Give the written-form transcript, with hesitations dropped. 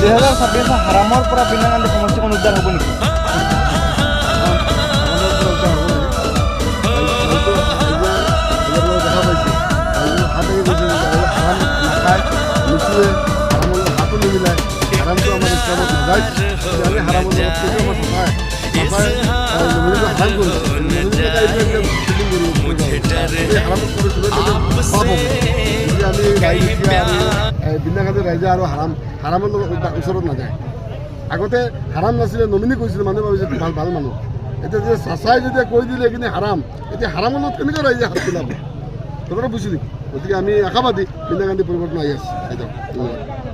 2026 হাৰামৰ পৰা বিনা গান্ধী সমষ্টিখন উদ্ধাৰ হ'ব নেকি? দেখা পাইছে হাতে হাৰাম নাখায় নুচুৱে হাৰামৰ হাতো নিমিলায় হাৰামটো আমাৰ ইছলামত নাযায় আমি হাৰামৰ লগত কেতিয়াও আমাৰ সঁচাই হাৰাম কৰিছে হাৰামত কৰিছোঁ পাপ হ'ব গতিকে আমি বিনা গান্ধী ৰাইজে আৰু হাৰামৰ লগত ওচৰত নাযায় আগতে হারাম নাছিলে নমিনি কৈছিলে মানুহে ভাবিছে ভাল ভাল মানুহ এতিয়া যে চাচাই যেতিয়া কৈ দিলে এইখিনি হারাম এতিয়া হাৰামৰ লগত কেনেকৈ ৰাইজে হাত পেলাব কথাটো বুজিলি গতিকে আমি আশাবাদী বিনা গান্ধী পৰিৱৰ্তন আহি আছে ধন্যবাদ